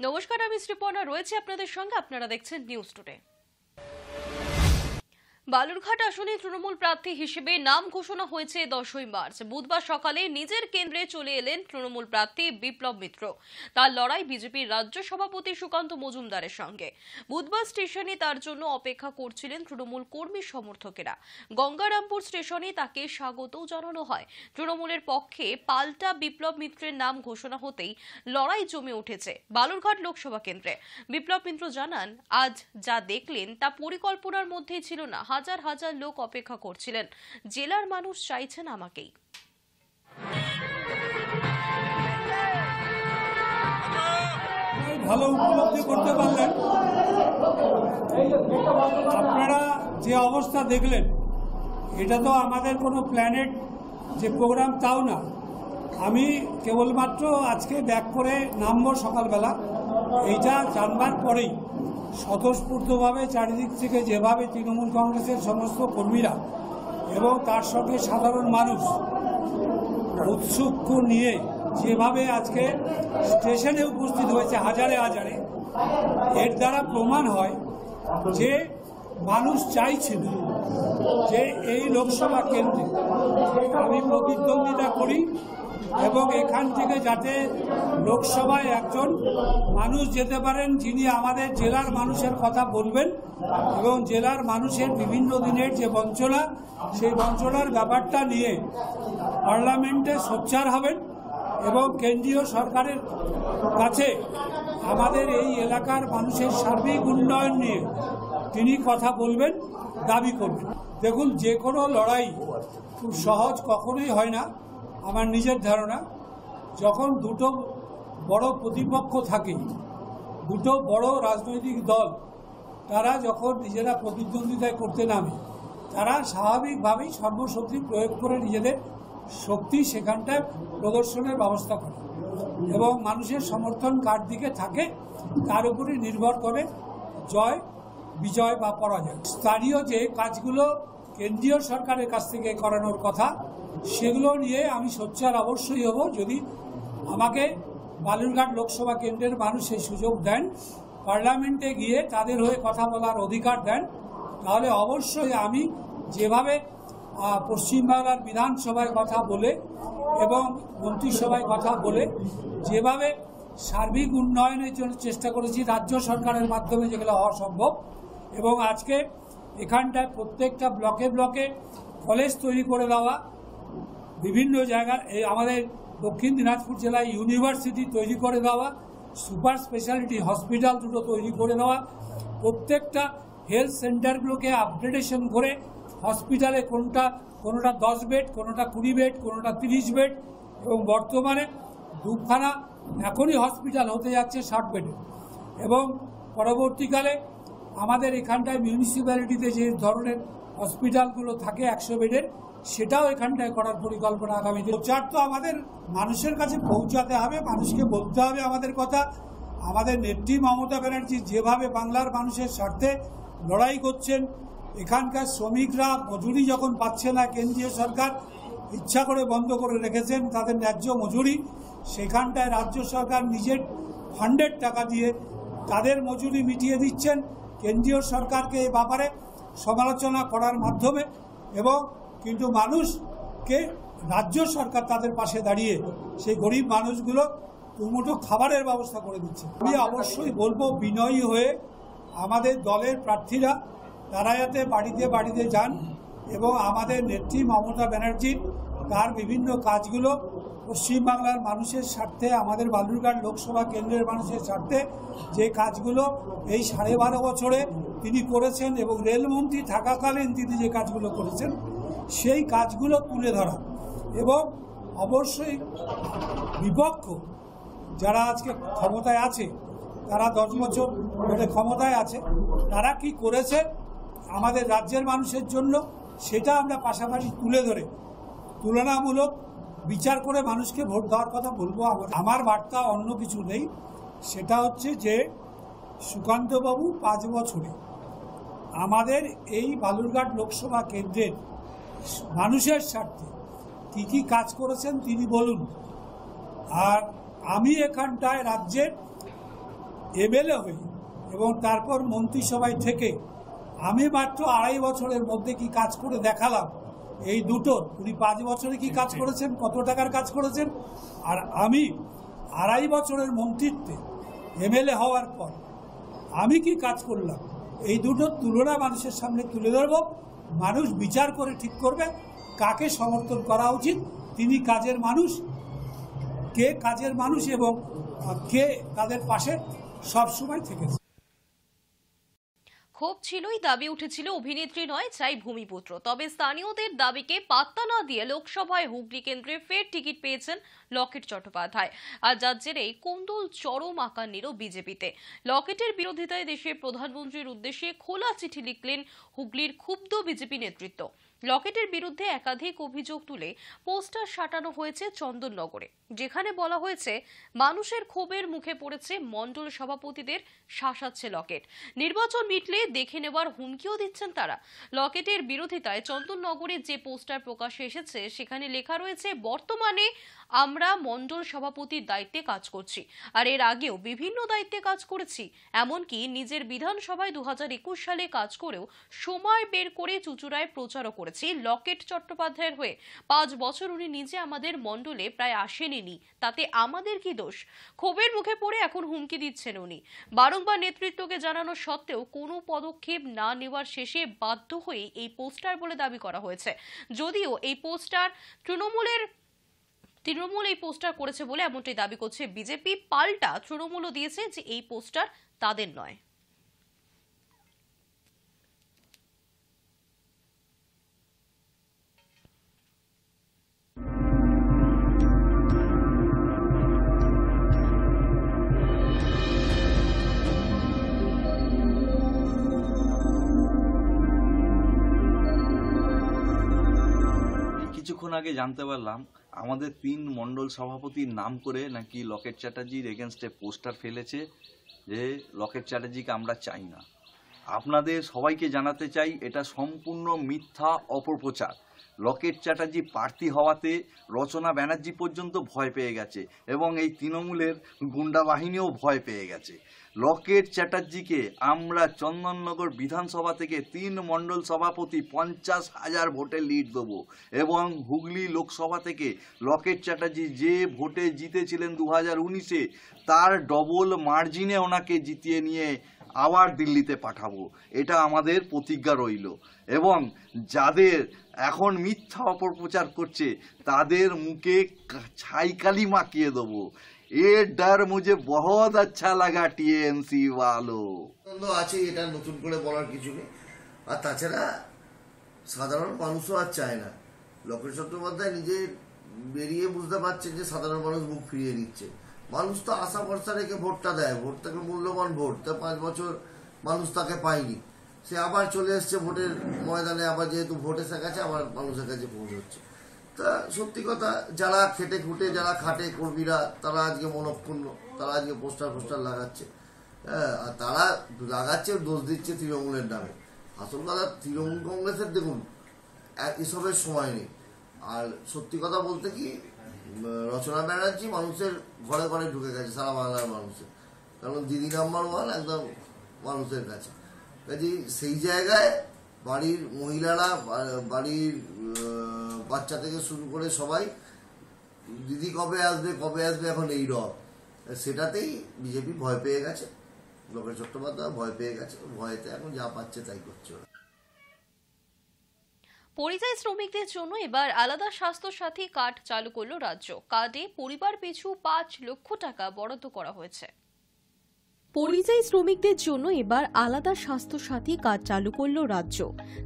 নমস্কার, আমি শ্রীপর্ণা রয়েছে আপনাদের সঙ্গে। আপনারা দেখছেন নিউজ টুডে। বালুরঘাট আসনে তৃণমূল প্রার্থী হিসেবে নাম ঘোষণা হয়েছে 10ই মার্চ। বুধবার সকালে নিজের কেন্দ্রে চলে এলেন তৃণমূল প্রার্থী বিপ্লব মিত্র। তার লড়াই বিজেপির রাজ্য সভাপতি সুকান্ত মজুমদারের সঙ্গে। বুধবার স্টেশনে তার জন্য অপেক্ষা করছিলেন তৃণমূল কর্মী সমর্থকেরা। গঙ্গারামপুর স্টেশনে তাকে স্বাগতও জানানো হয়। তৃণমূলের পক্ষে পাল্টা বিপ্লব মিত্রের নাম ঘোষণা হতেই লড়াই জমে উঠেছে বালুরঘাট লোকসভা কেন্দ্রে। বিপ্লব মিত্র জানান, আজ যা দেখলেন তা পরিকল্পনার মধ্যেই ছিল না। হাজার হাজার লোক অপেক্ষা করছিলেন। জেলার মানুষ চাইছেন আমাকেই। ভালো উপলব্ধি করতে পারলেন। আপনারা যে অবস্থা দেখলেন, এটা তো আমাদের কোনো প্ল্যানেট যে প্রোগ্রাম তাও না। আমি কেবলমাত্র আজকে ব্যাক করে নামবো সকালবেলা। এইটা জানবার পরেই স্বতঃস্ফূর্তভাবে চারিদিক থেকে যেভাবে তৃণমূল কংগ্রেসের সমস্ত কর্মীরা এবং তার সঙ্গে সাধারণ মানুষ উৎসুক নিয়ে যেভাবে আজকে স্টেশনে উপস্থিত হয়েছে হাজারে হাজারে, এর দ্বারা প্রমাণ হয় যে মানুষ চাইছিল যে এই লোকসভা কেন্দ্রে আমি প্রতিদ্বন্দ্বিতা করি এবং এখান থেকে যাতে লোকসভায় একজন মানুষ যেতে পারেন যিনি আমাদের জেলার মানুষের কথা বলবেন এবং জেলার মানুষের বিভিন্ন দিনের যে বঞ্চনা, সেই বঞ্চনার ব্যাপারটা নিয়ে পার্লামেন্টে সোচ্চার হবেন এবং কেন্দ্রীয় সরকারের কাছে আমাদের এই এলাকার মানুষের সার্বিক উন্নয়ন নিয়ে তিনি কথা বলবেন, দাবি করবেন। দেখুন, যে কোনো লড়াই খুব সহজ কখনোই হয় না। আমার নিজের ধারণা, যখন দুটো বড় প্রতিপক্ষ থাকে, দুটো বড় রাজনৈতিক দল, তারা যখন নিজেরা প্রতিদ্বন্দ্বিতায় করতে নামে, তারা স্বাভাবিকভাবেই সর্বশক্তি প্রয়োগ করে নিজেদের শক্তি সেখানটায় প্রদর্শনের ব্যবস্থা করে এবং মানুষের সমর্থন কার দিকে থাকে তার উপরে নির্ভর করে জয়, বিজয় বা পরাজয়। স্থানীয় যে কাজগুলো কেন্দ্রীয় সরকারের কাছ থেকে করানোর কথা, সেগুলো নিয়ে আমি সোচ্চার অবশ্যই হব। যদি আমাকে বালুরঘাট লোকসভা কেন্দ্রের মানুষ সেই সুযোগ দেন, পার্লামেন্টে গিয়ে তাদের হয়ে কথা বলার অধিকার দেন, তাহলে অবশ্যই আমি যেভাবে পশ্চিমবাংলার বিধানসভায় কথা বলে এবং মন্ত্রিসভায় কথা বলে যেভাবে সার্বিক উন্নয়নের জন্য চেষ্টা করেছি রাজ্য সরকারের মাধ্যমে, যেগুলো হওয়া সম্ভব, এবং আজকে এখানটায় প্রত্যেকটা ব্লকে ব্লকে কলেজ তৈরি করে দেওয়া, বিভিন্ন জায়গায় এই আমাদের দক্ষিণ দিনাজপুর জেলায় ইউনিভার্সিটি তৈরি করে দেওয়া, সুপার স্পেশালিটি হসপিটাল দুটো তৈরি করে দেওয়া, প্রত্যেকটা হেলথ সেন্টারগুলোকে আপগ্রেডেশন করে হসপিটালে কোনোটা 10 বেড, কোনোটা 20 বেড, কোনোটা 30 বেড, এবং বর্তমানে দুখানা এখনই হসপিটাল হতে যাচ্ছে 60 বেডে, এবং পরবর্তীকালে আমাদের এখানটায় মিউনিসিপ্যালিটিতে যে ধরনের হসপিটালগুলো থাকে 100 বেডের, সেটাও এখানটায় করার পরিকল্পনা আগামী দিনে। প্রচার তো আমাদের মানুষের কাছে পৌঁছাতে হবে, মানুষকে বলতে হবে আমাদের কথা। আমাদের নেত্রী মমতা ব্যানার্জি যেভাবে বাংলার মানুষের স্বার্থে লড়াই করছেন, এখানকার শ্রমিকরা মজুরি যখন পাচ্ছে না, কেন্দ্রীয় সরকার ইচ্ছা করে বন্ধ করে রেখেছেন তাদের ন্যায্য মজুরি, সেখানটায় রাজ্য সরকার নিজের ফান্ডের টাকা দিয়ে তাদের মজুরি মিটিয়ে দিচ্ছেন। কেন্দ্রীয় সরকারকে এই ব্যাপারে সমালোচনা করার মাধ্যমে, এবং কিন্তু মানুষকে রাজ্য সরকার তাদের পাশে দাঁড়িয়ে সেই গরিব মানুষগুলো দুমুঠো খাবারের ব্যবস্থা করে দিচ্ছে। আমি অবশ্যই বলবো, বিনয়ী হয়ে আমাদের দলের প্রার্থীরা তারা যাতে বাড়িতে বাড়িতে যান এবং আমাদের নেত্রী মমতা ব্যানার্জি তার বিভিন্ন কাজগুলো পশ্চিমবাংলার মানুষের স্বার্থে, আমাদের বালুরঘাট লোকসভা কেন্দ্রের মানুষের স্বার্থে যে কাজগুলো এই 12.5 বছরে তিনি করেছেন এবং রেলমন্ত্রী থাকাকালীন তিনি যে কাজগুলো করেছেন, সেই কাজগুলো তুলে ধরা, এবং অবশ্যই বিপক্ষ যারা আজকে ক্ষমতায় আছে, তারা 10 বছর ধরে ক্ষমতায় আছে, তারা কি করেছে আমাদের রাজ্যের মানুষের জন্য, সেটা আমরা পাশাপাশি তুলে ধরে তুলনামূলক বিচার করে মানুষকে ভোট দেওয়ার কথা বলবো। আমার বার্তা অন্য কিছু নেই, সেটা হচ্ছে যে সুকান্তবাবু 5 বছরে আমাদের এই বালুরঘাট লোকসভা কেন্দ্রের মানুষের স্বার্থে কি কি কাজ করেছেন তিনি বলুন। আর আমি এখানটায় রাজ্যের এমএলএ হই এবং তারপর মন্ত্রিসভায় থেকে আমি মাত্র 2.5 বছরের মধ্যে কি কাজ করে দেখালাম, এই দুটোর উনি 5 বছরে কি কাজ করেছেন, কত টাকার কাজ করেছেন, আর আমি 2.5 বছরের মন্ত্রিত্বে এমএলএ হওয়ার পর আমি কি কাজ করলাম, এই দুটোর তুলনা মানুষের সামনে তুলে ধরব। মানুষ বিচার করে ঠিক করবে কাকে সমর্থন করা উচিত, তিনি কাজের মানুষ, কে কাজের মানুষ এবং কে তাদের পাশে সবসময় থেকেছে। ক্ষোভ ছিলই, দাবি উঠেছিল অভিনেত্রী নয়, চাই ভূমিপুত্র। তবে স্থানীয়দের দাবিকে পাত্তা না দিয়ে লোকসভায় হুগলি কেন্দ্রে ফের টিকিট পেয়েছেন লকেট চট্টোপাধ্যায়। আর যার জেরেই কোন্দল চরম আকার নিল বিজেপিতে। লকেটের বিরোধিতায় দেশের প্রধানমন্ত্রীর উদ্দেশ্যে খোলা চিঠি লিখলেন হুগলির ক্ষুব্ধ বিজেপি নেতৃত্ব। লকেটের বিরুদ্ধে একাধিক অভিযোগ তুলে পোস্টার সাটানো হয়েছে চন্দননগরে, যেখানে বলা হয়েছে মানুষের ক্ষোভের মুখে পড়েছে মণ্ডল সভাপতিদের, শাসাচ্ছে লকেট। নির্বাচন মিটলে দেখে নেওয়ার হুমকিও দিচ্ছেন তারা। লকেটের বিরোধিতায় চন্দননগরে যে পোস্টার প্রকাশ্যে এসেছে সেখানে লেখা রয়েছে, বর্তমানে আমরা মণ্ডল সভাপতির দায়িত্বে কাজ করছি, আর এর আগেও বিভিন্ন দায়িত্বে কাজ করেছি, এমনকি নিজের বিধানসভায় 2021 সালে কাজ করেও সময় বের করে চুঁচুড়ায় প্রচারও করেছি লকেট চট্টোপাধ্যায়ের হয়ে। 5 বছর উনি নিজে আমাদের মণ্ডলে প্রায় আসেননি, তাতে আমাদের কি দোষ? ক্ষোভের মুখে পড়ে এখন হুমকি দিচ্ছেন উনি। বারংবার নেতৃত্বকে জানানো সত্ত্বেও কোনো পদক্ষেপ না নেওয়ার শেষে বাধ্য হয়ে এই পোস্টার বলে দাবি করা হয়েছে। যদিও এই পোস্টার তৃণমূল এই পোস্টার করেছে বলে এমনটাই দাবি করছে বিজেপি। পাল্টা তৃণমূলও দিয়েছে যে এই পোস্টার তাদের নয়। কিছুক্ষণ আগে জানতে পারলাম আমাদের 3 মণ্ডল সভাপতির নাম করে নাকি লকেট চ্যাটার্জির এগেনস্টে পোস্টার ফেলেছে যে লকেট চ্যাটার্জিকে আমরা চাই না। আপনাদের সবাইকে জানাতে চাই এটা সম্পূর্ণ মিথ্যা অপপ্রচার। লকেট চ্যাটার্জি প্রার্থী হওয়াতে রচনা ব্যানার্জি পর্যন্ত ভয় পেয়ে গেছে এবং এই তৃণমূলের গুন্ডা বাহিনীও ভয় পেয়ে গেছে। লকেট চ্যাটার্জিকে আমরা চন্দননগর বিধানসভা থেকে 3 মণ্ডল সভাপতি 50,000 ভোটে লিড দেবো এবং হুগলি লোকসভা থেকে লকেট চ্যাটার্জি যে ভোটে জিতেছিলেন 2019-এ তার ডবল মার্জিনে ওনাকে জিতিয়ে নিয়ে আবার দিল্লিতে পাঠাবো, এটা আমাদের প্রতিজ্ঞা রইল। এবং যাদের এখন মিথ্যা অপপ্রচার করছে তাদের মুখে ছাইকালি মাখিয়ে দেবো। এ ডর মুঝে বহুত আচ্ছা লাগা টিএমসি वालों। আছে, এটা নতুন করে বলার কিছু নেই। আর তাছাড়া সাধারণ মানুষও আর চায় না। লকেট চট্টোপাধ্যায় নিজে বেরিয়ে বুঝতে পারছে যে সাধারণ মানুষ মুখ ফিরিয়ে দিচ্ছে। মানুষ তো আশা ভরসা রেখে ভোটটা দেয়, ভোট থেকে মূল্যবান ভোট, তা 5 বছর মানুষ তাকে পায়নি, সে আবার চলে এসছে ভোটের ময়দানে, আবার যেহেতু ভোট এসে গেছে আবার মানুষের কাছে পৌঁছচ্ছে। তা সত্যি কথা, যারা খেটে খুঁটে যারা খাটে কর্মীরা তারা আজকে মনক্ষুণ্ণ, তারা আজকে পোস্টার লাগাচ্ছে। হ্যাঁ, আর তারা লাগাচ্ছে, দোষ দিচ্ছে তৃণমূলের নামে। আসল কথা তৃণমূল কংগ্রেসের দেখুন এসবের সময় নেই। আর সত্যি কথা বলতে কি, রচনা ব্যানার্জি মানুষের ঘরে ঘরে ঢুকে গেছে, সারা বাংলার মানুষের, কারণ দিদি নাম্বার 1 একদম মানুষের কাছে। কাজে সেই জায়গায় বাড়ির মহিলারা, বাড়ির বাচ্চা থেকে শুরু করে সবাই দিদি কবে আসবে এখন এই রব, সেটাতেই বিজেপি ভয় পেয়ে গেছে। লকেট চট্টোপাধ্যায় ভয় পেয়ে গেছে, ভয়েতে এখন যা পাচ্ছে তাই করছে। পরিযায়ী শ্রমিকদের জন্য এবার আলাদা স্বাস্থ্য সাথী কার্ড চালু করল রাজ্য। কার্ডে পরিবার পিছু 5 লক্ষ টাকা বরাদ্দ করা হয়েছে। পরিযায়ী শ্রমিকদের জন্য এবার আলাদা স্বাস্থ্য সাথী কার্ড চালু করল রাজ্য।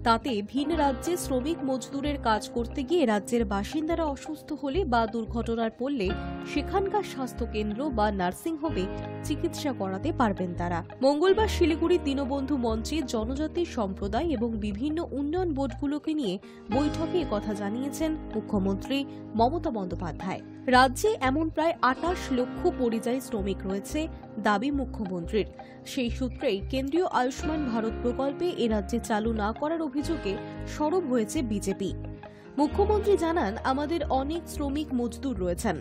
তাতে ভিন রাজ্যে শ্রমিক মজদুরের কাজ করতে গিয়ে রাজ্যের বাসিন্দারা অসুস্থ হলে বা দুর্ঘটনার পড়লে সেখানকার স্বাস্থ্য কেন্দ্র বা নার্সিংহোমে চিকিৎসা করাতে পারবেন তারা। মঙ্গলবার শিলিগুড়ি দীনবন্ধু মঞ্চে জনজাতি সম্প্রদায় এবং বিভিন্ন উন্নয়ন বোর্ডগুলোকে নিয়ে বৈঠকে একথা জানিয়েছেন মুখ্যমন্ত্রী মমতা বন্দ্যোপাধ্যায়। রাজ্যে এমন প্রায় 28 লক্ষ পরিযায়ী শ্রমিক রয়েছে দাবি মুখ্যমন্ত্রীর। সেই সূত্রেই কেন্দ্রীয় আয়ুষ্মান ভারত প্রকল্পে এ রাজ্যে চালু না করার অভিযোগে সরব হয়েছে বিজেপি। মুখ্যমন্ত্রী জানান, আমাদের অনেক শ্রমিক মজদুর রয়েছেন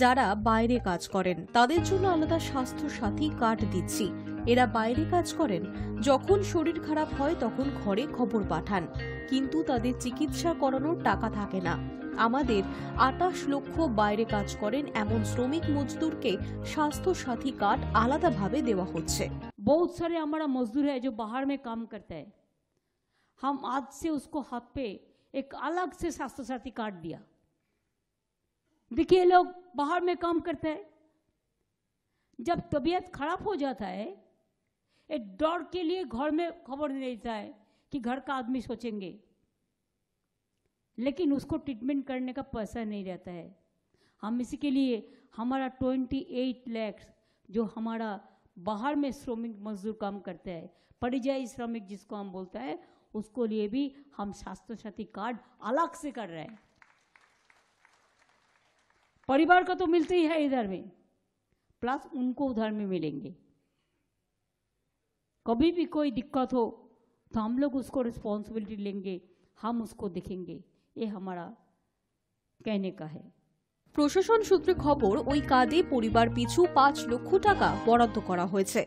যারা বাইরে কাজ করেন, তাদের জন্য আলাদা স্বাস্থ্য সাথী কার্ড দিচ্ছি। এরা বাইরে কাজ করেন, যখন শরীর খারাপ হয় তখন ঘরে খবর পাঠান, কিন্তু তাদের চিকিৎসা করানোর টাকা থাকে না। আমাদের 28 লক্ষ বাইরে কাজ করেন এমন শ্রমিক মজদুরকে স্বাস্থ্য साथी कार्ड আলাদাভাবে দেওয়া হচ্ছে। बहुत सारे हमारा मजदूर है जो बाहर में काम करता है, हम आज से उसको हाथ पे एक अलग से स्वास्थ्य साथी कार्ड दिया। देखिए लोग बाहर में काम करते हैं, जब तबीयत खराब हो जाता है एक डर के लिए घर में खबर नहीं देता है कि घर का आदमी सोचेंगे, लेकिन उसको ट्रीटमेंट करने का पैसा नहीं रहता है। हम इसी के लिए हमारा 28 लाख जो हमारा बाहर में श्रमिक मजदूर काम करते हैं, परिযায়ী श्रमिक जिसको हम बोलते हैं, उसको लिए भी हम स्वास्थ्य साथी कार्ड अलग से कर रहे हैं। परिवार का तो मिलते ही है इधर में, प्लस उनको उधर में मिलेंगे। कभी भी कोई दिक्कत हो तो हम लोग उसको रिस्पॉन्सिबिलिटी लेंगे, हम उसको देखेंगे, ये हमारा कहने का है। প্রশাসন সূত্রে খবর, ওই কার্ডে পরিবার পিছু 5 লক্ষ টাকা বরাদ্দ করা হয়েছে।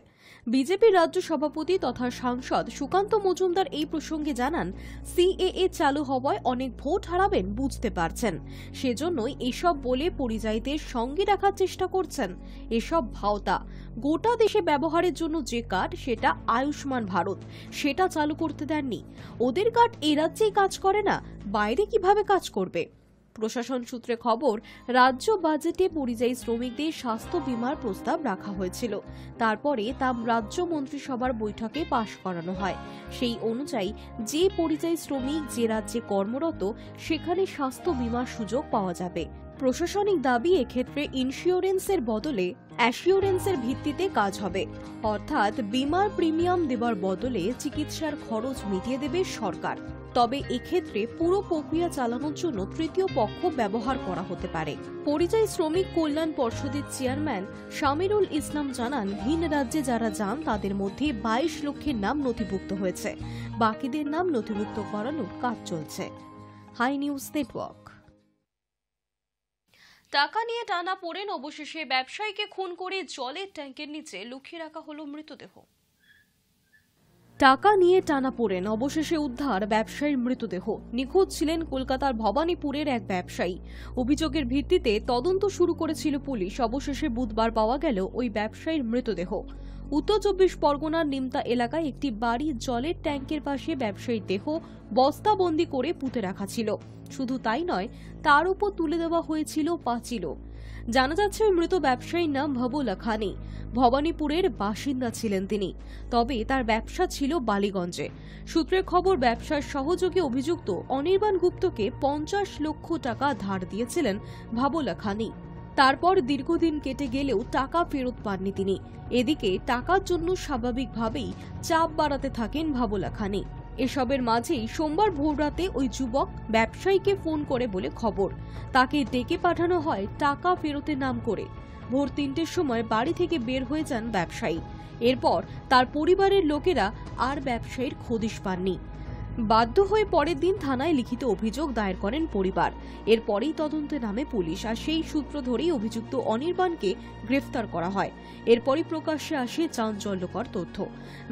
বিজেপির রাজ্য সভাপতি তথা সাংসদ সুকান্ত মজুমদার এই প্রসঙ্গে জানান, সিএএ চালু হওয়ায় অনেক ভোট হারাবেন বুঝতে পারছেন, সেজন্যই এসব বলে পরিযায়ীদের সঙ্গে রাখার চেষ্টা করছেন। এসব ভাওতা। গোটা দেশে ব্যবহারের জন্য যে কার্ড সেটা আয়ুষ্মান ভারত, সেটা চালু করতে দেননি। ওদের কার্ড এ রাজ্যেই কাজ করে না, বাইরে কিভাবে কাজ করবে? প্রশাসন সূত্রে খবর, রাজ্য বাজেটে পরিযায়ী শ্রমিকদের স্বাস্থ্য বীমার প্রস্তাব রাখা হয়েছিল, তারপরে তা রাজ্য মন্ত্রিসভার বৈঠকে পাশ করানো হয়। সেই অনুযায়ী যে পরিযায়ী শ্রমিক যে রাজ্যে কর্মরত সেখানে স্বাস্থ্য বীমার সুযোগ পাওয়া যাবে। প্রশাসনিক দাবি, এক্ষেত্রে ইন্স্যুরেন্সের বদলে অ্যাসিওরেন্সের ভিত্তিতে কাজ হবে, অর্থাৎ বীমার প্রিমিয়াম দেবার বদলে চিকিৎসার খরচ মিটিয়ে দেবে সরকার। তবে এক্ষেত্রে পুরো প্রক্রিয়া চালানোর জন্য তৃতীয় পক্ষ ব্যবহার করা হতে পারে। পরিযায়ী শ্রমিক কল্যাণ পর্ষদের চেয়ারম্যান শামিরুল ইসলাম জানান, ভিন রাজ্যে যারা যান তাদের মধ্যে 22 লক্ষের নাম নথিভুক্ত হয়েছে, বাকিদের নাম নথিভুক্ত করানোর কাজ চলছে। Hi News Network. টাকা নিয়ে টানা পড়েন, অবশেষে ব্যবসায়ীকে খুন করে জলের ট্যাঙ্কের নিচে লুকিয়ে রাখা হলো মৃতদেহ। টাকা নিয়ে টানা পড়েন, অবশেষে উদ্ধার ব্যবসায়ীর মৃতদেহ। নিখোঁজ ছিলেন কলকাতার ভবানীপুরের এক ব্যবসায়ী। অভিযোগের ভিত্তিতে তদন্ত শুরু করেছিল পুলিশ। অবশেষে বুধবার পাওয়া গেল ওই ব্যবসায়ীর মৃতদেহ। উত্তর 24 পরগনার নিমতা এলাকায় একটি বাড়ির জলের ট্যাঙ্কের পাশে ব্যবসায়ীর দেহ বস্তাবন্দি করে পুঁতে রাখা ছিল। শুধু তাই নয়, তার উপর তুলে দেওয়া হয়েছিল পাঁচিলও। জানা যাচ্ছে মৃত ব্যবসায়ীর নাম ভবুলা খানি। ভবানীপুরের বাসিন্দা ছিলেন তিনি, তবে তার ব্যবসা ছিল বালিগঞ্জে। সূত্রের খবর, ব্যবসার সহযোগী অভিযুক্ত অনির্বাণ গুপ্তকে 50 লক্ষ টাকা ধার দিয়েছিলেন ভবুলা খানি। তারপর দীর্ঘদিন কেটে গেলেও টাকা ফেরত পাননি তিনি। এদিকে টাকার জন্য স্বাভাবিকভাবেই চাপ বাড়াতে থাকেন ভবুলা খানি। এসবের মাঝেই সোমবার ভোররাতে ওই যুবক ব্যবসায়ীকে ফোন করে বলে খবর, তাকে ডেকে পাঠানো হয় টাকা ফেরতের নাম করে। ভোর 3টের সময় বাড়ি থেকে বের হয়ে যান ব্যবসায়ী। এরপর তার পরিবারের লোকেরা আর ব্যবসায়ীর খোঁজ পাননি। বাধ্য হয়ে পরের দিন থানায় লিখিত অভিযোগ দায়ের করেন পরিবার। এরপরেই তদন্তে নামে পুলিশ, আর সেই সূত্র ধরেই অভিযুক্ত অনির্বাণকে গ্রেফতার করা হয়। এরপরই প্রকাশ্যে আসে চাঞ্চল্যকর তথ্য।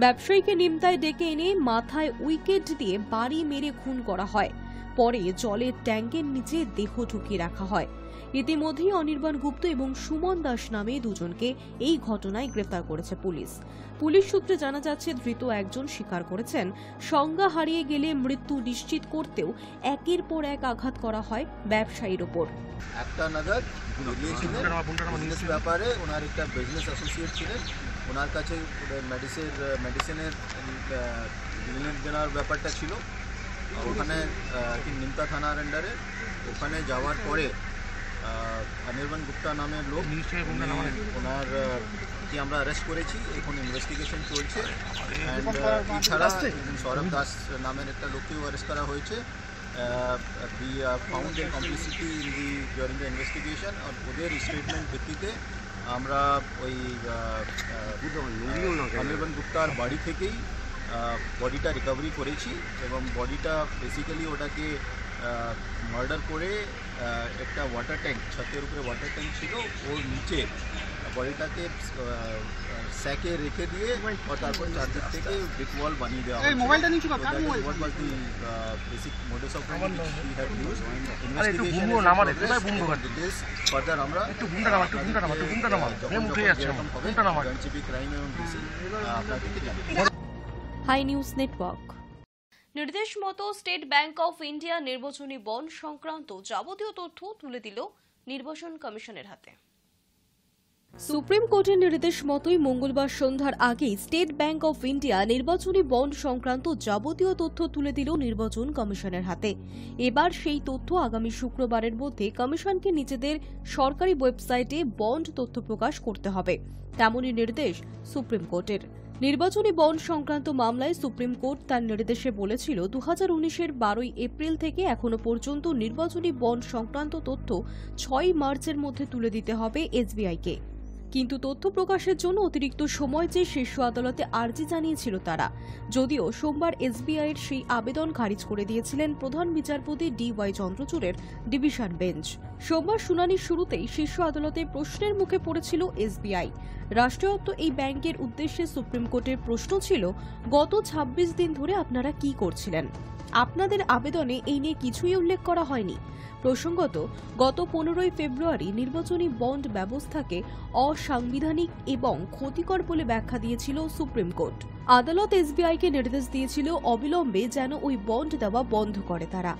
ব্যবসায়ীকে নিমতায় ডেকে এনে মাথায় উইকেট দিয়ে বাড়ি মেরে খুন করা হয়, পরে জলের ট্যাঙ্কের নিচে দেহ ঢুকিয়ে রাখা হয়। ইতিমধ্যেই অনির্বাণ গুপ্ত এবং সুমন দাস নামে দুজনকে এই ঘটনায় গ্রেফতার করেছে পুলিশ। পুলিশ সূত্রে জানা যাচ্ছে, ধৃত একজন স্বীকার করেছেন সংজ্ঞা হারিয়ে গেলে মৃত্যু নিশ্চিত করতেও একের পর এক আঘাত করা হয় ব্যবসায়ীর ওপর। একটা নাগাদ গিয়েছিলেন বিজনেস ব্যাপারে, ওনার একটা বিজনেস অ্যাসোসিয়েট ছিলেন, ওনার কাছে মেডিসিনের ঋণের দেওয়ার ব্যাপারটা ছিল। ওখানে নিমতা থানার আন্ডারে ওখানে যাওয়ার পরে অনির্বাণ গুপ্তা নামের লোক, ওনার কি আমরা অ্যারেস্ট করেছি, এখন ইনভেস্টিগেশন চলছে। অ্যান্ড এছাড়া সৌরভ দাস নামের একটা লোককেও অ্যারেস্ট করা হয়েছে। we found their complicity during the investigation, আর ওদের স্টেটমেন্ট ভিত্তিতে আমরা ওই অনির্বাণ গুপ্তার বাড়ি থেকেই বডিটা রিকভারি করেছি এবং বডিটা বেসিক্যালি ওটাকে মার্ডার করে একটা ওয়াটার ট্যাঙ্ক, ছাদের উপরে ওয়াটার ট্যাঙ্ক ছিল, ওর নিচে বডিটাকে স্যাকে রেখে দিয়ে ও তারপর চারদিক থেকে ব্রিক ওয়াল বানিয়ে দেওয়া হয়। মোবাইলটা নিচু কর, what was the basic modus operandi we have used. Investigation নামারে কোথায় বুম ঢোকার ডিটেইলস ফার্দার আমরা একটু বুমটা নামা মেম উঠে যাচ্ছে বুমটা নামা এনসিপি ক্রাইম এবং ডিসি আপনাদেরকে জানাবো। Hi News Network. নির্দেশ মতো স্টেট ব্যাংক অফ ইন্ডিয়া নির্বাচনী বন্ড সংক্রান্ত যাবতীয় তথ্য তুলে দিল নির্বাচন কমিশনের হাতে। সুপ্রিম কোর্টের নির্দেশ মতোই মঙ্গলবার সন্ধ্যার আগেই স্টেট ব্যাংক অফ ইন্ডিয়া নির্বাচনী বন্ড সংক্রান্ত যাবতীয় তথ্য তুলে দিল নির্বাচন কমিশনের হাতে। এবার সেই তথ্য আগামী শুক্রবারের মধ্যে কমিশনকে নিজেদের সরকারি ওয়েবসাইটে বন্ড তথ্য প্রকাশ করতে হবে, তেমনই নির্দেশ সুপ্রিম কোর্টের। নির্বাচনী বন্ড সংক্রান্ত মামলায় সুপ্রিম কোর্ট তার নির্দেশে বলেছিল 2019-এর 12 এপ্রিল থেকে এখনো পর্যন্ত নির্বাচনী বন্ড সংক্রান্ত তথ্য 6 মার্চের মধ্যে তুলে দিতে হবে এসবিআইকে। কিন্তু তথ্য প্রকাশের জন্য অতিরিক্ত সময় চেয়ে শীর্ষ আদালতে আর্জি জানিয়েছিল তারা, যদিও সোমবার এসবিআইয়ের সেই আবেদন খারিজ করে দিয়েছিলেন প্রধান বিচারপতি DY চন্দ্রচূড়ের ডিভিশন বেঞ্চ। সোমবার শুনানির শুরুতেই শীর্ষ আদালতে প্রশ্নের মুখে পড়েছিল এসবিআই। রাষ্ট্রায়ত্ত এই ব্যাংকের উদ্দেশ্যে সুপ্রিম কোর্টের প্রশ্ন ছিল, গত 26 দিন ধরে আপনারা কি করছিলেন? আপনাদের আবেদনে এই নিয়ে কিছুই উল্লেখ করা হয়নি। প্রসঙ্গত, গত 15 ফেব্রুয়ারি নির্বাচনী বন্ড ব্যবস্থাকে অসাংবিধানিক এবং ক্ষতিকর বলে ব্যাখ্যা দিয়েছিল সুপ্রিম কোর্ট। আদালত এসবিআইকে নির্দেশ দিয়েছিল অবিলম্বে যেন ওই বন্ড দেওয়া বন্ধ করে তারা।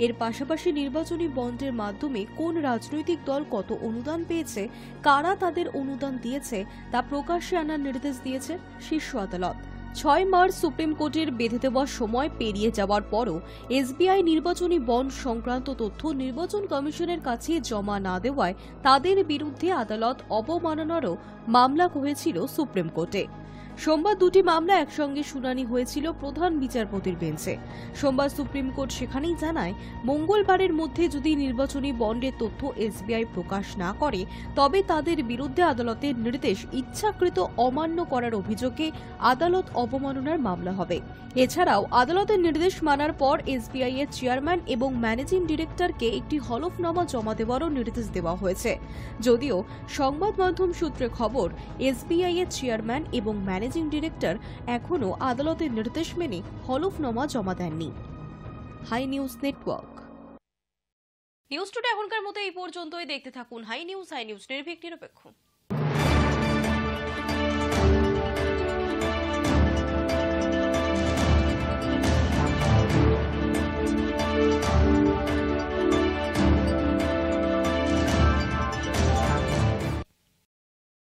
এর পাশাপাশি নির্বাচনী বন্ডের মাধ্যমে কোন রাজনৈতিক দল কত অনুদান পেয়েছে, কারা তাদের অনুদান দিয়েছে তা প্রকাশ্যে আনার নির্দেশ দিয়েছে শীর্ষ আদালত। 6 মার্চ সুপ্রিম কোর্টের বেঁধে দেওয়া সময় পেরিয়ে যাওয়ার পরও এসবিআই নির্বাচনী বন্ড সংক্রান্ত তথ্য নির্বাচন কমিশনের কাছে জমা না দেওয়ায় তাদের বিরুদ্ধে আদালত অবমাননারও মামলা হয়েছিল সুপ্রিম কোর্টে। সোমবার দুটি মামলা একসঙ্গে শুনানি হয়েছিল প্রধান বিচারপতির বেঞ্চে। সোমবার সুপ্রিম কোর্ট সেখানেই জানায়, মঙ্গলবারের মধ্যে যদি নির্বাচনী বন্ডের তথ্য এসবিআই প্রকাশ না করে তবে তাদের বিরুদ্ধে আদালতের নির্দেশ ইচ্ছাকৃত অমান্য করার অভিযোগে আদালত অবমাননার মামলা হবে। এছাড়াও আদালতের নির্দেশ মানার পর এসবিআই এর চেয়ারম্যান এবং ম্যানেজিং ডিরেক্টরকে একটি হলফনামা জমা দেওয়ারও নির্দেশ দেওয়া হয়েছে। যদিও সংবাদ মাধ্যম সূত্রে খবর, এসবিআই এর চেয়ারম্যান এবং ম্যানেজিং ডিরেক্টর এখনও আদালতের নির্দেশ মেনে হলফনামা জমা দেননি। Hi News Network. News today এখনকার মতো এই পর্যন্তই। দেখতে থাকুন হাই নিউজ নির্ভীক নিরপেক্ষ।